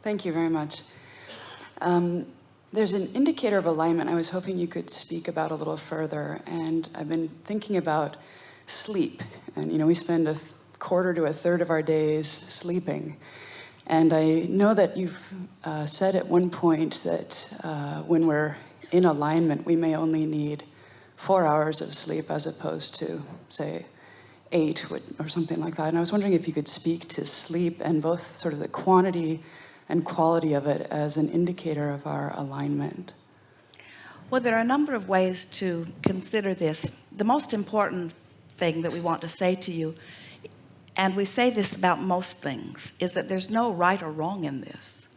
Thank you very much. There's an indicator of alignment I was hoping you could speak about a little further, and I've been thinking about sleep. And we spend a quarter to a third of our days sleeping. And I know that you've said at one point that when we're in alignment, we may only need 4 hours of sleep as opposed to, say, 8 or something like that. And I was wondering if you could speak to sleep and both sort of the quantity and quality of it as an indicator of our alignment. Well, there are a number of ways to consider this. The most important thing that we want to say to you, and we say this about most things, is that there's no right or wrong in this.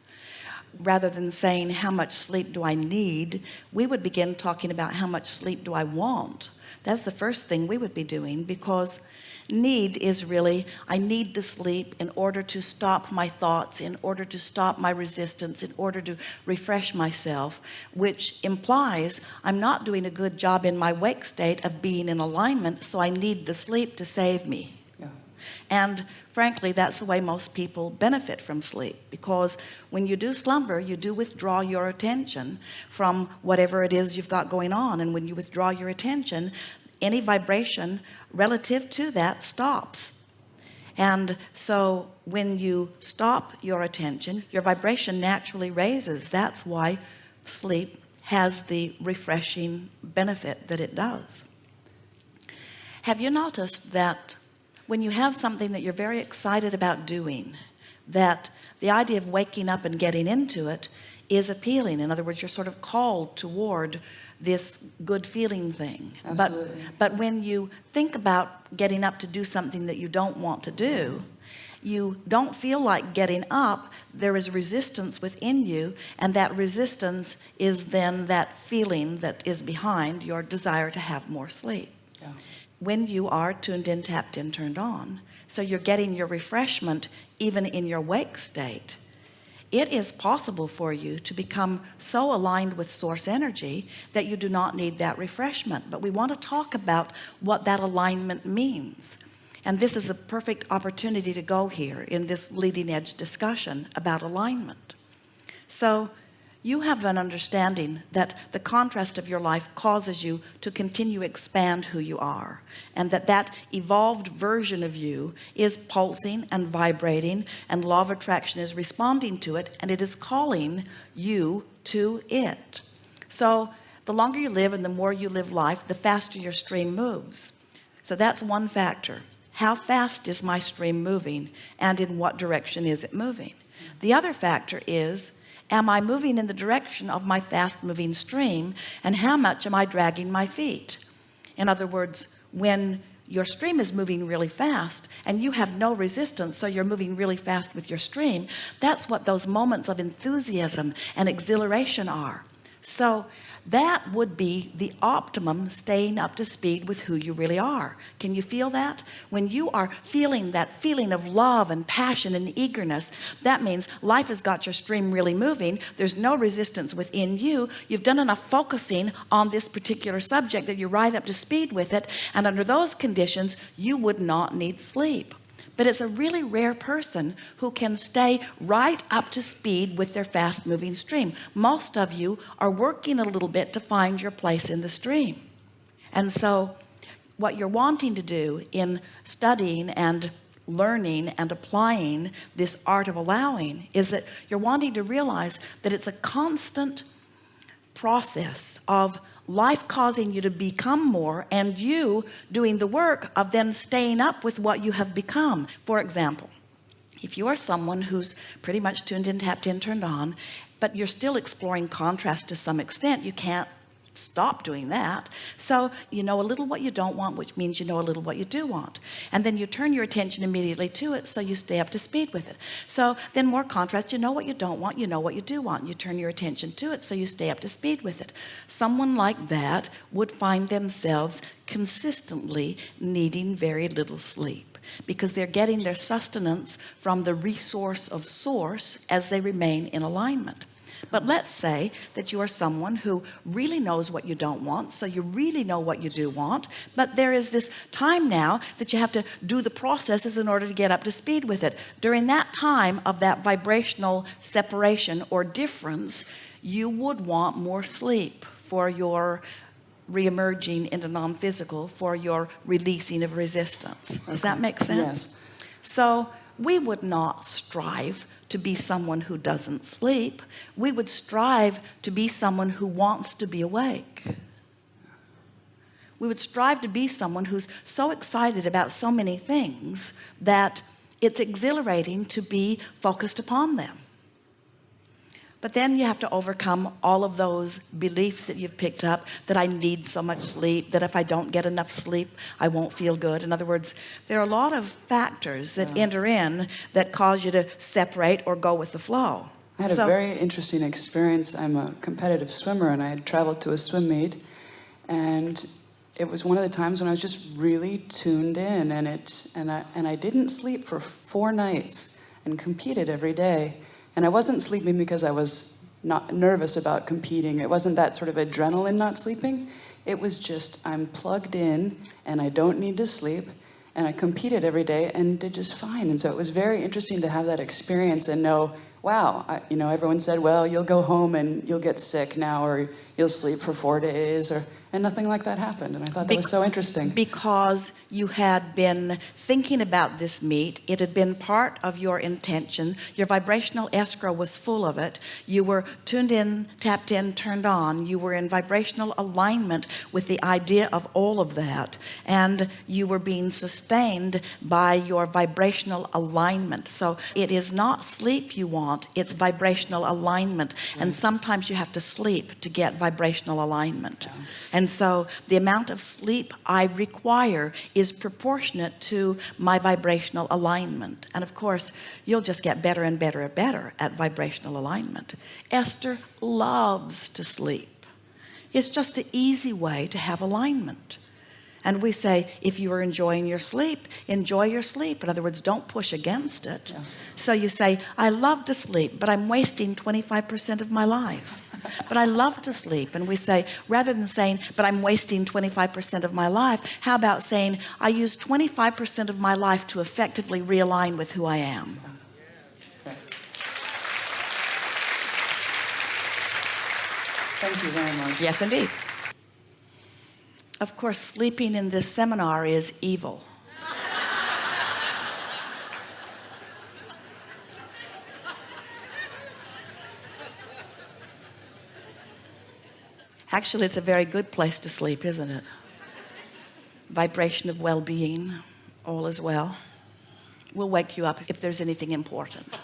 Rather than saying how much sleep do I need, we would begin talking about how much sleep do I want. That's the first thing we would be doing, because need is really, I need to sleep in order to stop my thoughts, in order to stop my resistance, in order to refresh myself, which implies I'm not doing a good job in my wake state of being in alignment, so I need the sleep to save me. Yeah. And frankly, that's the way most people benefit from sleep, because when you do slumber, you do withdraw your attention from whatever it is you've got going on. And when you withdraw your attention, any vibration relative to that stops. And so when you stop your attention, your vibration naturally raises. That's why sleep has the refreshing benefit that it does. Have you noticed that when you have something that you're very excited about doing, that the idea of waking up and getting into it is appealing? In other words, you're sort of called toward this good feeling thing. But when you think about getting up to do something that you don't want to do, you don't feel like getting up. There is resistance within you, and that resistance is then that feeling that is behind your desire to have more sleep. Yeah. When you are tuned in, tapped in, turned on, so you're getting your refreshment even in your wake state, it is possible for you to become so aligned with source energy that you do not need that refreshment. But we want to talk about what that alignment means. And this is a perfect opportunity to go here in this leading edge discussion about alignment. So you have an understanding that the contrast of your life causes you to continue to expand who you are, and that evolved version of you is pulsing and vibrating, and law of attraction is responding to it, and it is calling you to it. So the longer you live and the more you live life, the faster your stream moves. So that's one factor. How fast is my stream moving, and in what direction is it moving? The other factor is, am I moving in the direction of my fast-moving stream, and how much am I dragging my feet? In other words, when your stream is moving really fast and you have no resistance, so you're moving really fast with your stream, that's what those moments of enthusiasm and exhilaration are. So that would be the optimum staying up to speed with who you really are. Can you feel that? When you are feeling that feeling of love and passion and eagerness, that means life has got your stream really moving. There's no resistance within you. You've done enough focusing on this particular subject that you're right up to speed with it. And under those conditions, you would not need sleep. But it's a really rare person who can stay right up to speed with their fast-moving stream. Most of you are working a little bit to find your place in the stream. And so what you're wanting to do in studying and learning and applying this art of allowing is that you're wanting to realize that it's a constant process of life causing you to become more, and you doing the work of then staying up with what you have become. For example, if you are someone who's pretty much tuned in, tapped in, turned on, but you're still exploring contrast to some extent, you can't stop doing that. So you know a little what you don't want, which means you know a little what you do want, and then you turn your attention immediately to it, so you stay up to speed with it. So then more contrast, you know what you don't want, you know what you do want, you turn your attention to it, so you stay up to speed with it. Someone like that would find themselves consistently needing very little sleep, because they're getting their sustenance from the resource of source as they remain in alignment. But let's say that you are someone who really knows what you don't want, so you really know what you do want, but there is this time now that you have to do the processes in order to get up to speed with it. During that time of that vibrational separation or difference, you would want more sleep for your re-emerging into non-physical, for your releasing of resistance. Does that make sense? Yes. So we would not strive to be someone who doesn't sleep. We would strive to be someone who wants to be awake. We would strive to be someone who's so excited about so many things that it's exhilarating to be focused upon them. But then you have to overcome all of those beliefs that you've picked up, that I need so much sleep, that if I don't get enough sleep, I won't feel good. In other words, there are a lot of factors that enter in that cause you to separate or go with the flow. I had a very interesting experience. I'm a competitive swimmer, and I had traveled to a swim meet, and it was one of the times when I was just really tuned in, and I didn't sleep for 4 nights and competed every day. And I wasn't sleeping because I was not nervous about competing. It wasn't that sort of adrenaline not sleeping. It was just, I'm plugged in and I don't need to sleep, and I competed every day and did just fine. And so it was very interesting to have that experience and know, wow, you know, everyone said, well, you'll go home and you'll get sick now, or you'll sleep for 4 days, and nothing like that happened. And I thought that was so interesting. Because you had been thinking about this meet, it had been part of your intention, your vibrational escrow was full of it, you were tuned in, tapped in, turned on, you were in vibrational alignment with the idea of all of that, and you were being sustained by your vibrational alignment. So it is not sleep you want, it's vibrational alignment. And sometimes you have to sleep to get vibrational alignment. And so the amount of sleep I require is proportionate to my vibrational alignment. And of course, you'll just get better and better and better at vibrational alignment. Esther loves to sleep. It's just the easy way to have alignment. And we say, if you are enjoying your sleep, enjoy your sleep. In other words, don't push against it. So you say, I love to sleep, but I'm wasting 25% of my life. But I love to sleep. And we say, rather than saying, but I'm wasting 25% of my life, how about saying, I use 25% of my life to effectively realign with who I am? Thank you very much. Yes, indeed. Of course, sleeping in this seminar is evil. Actually, it's a very good place to sleep, isn't it? Vibration of well-being, all is well. We'll wake you up if there's anything important.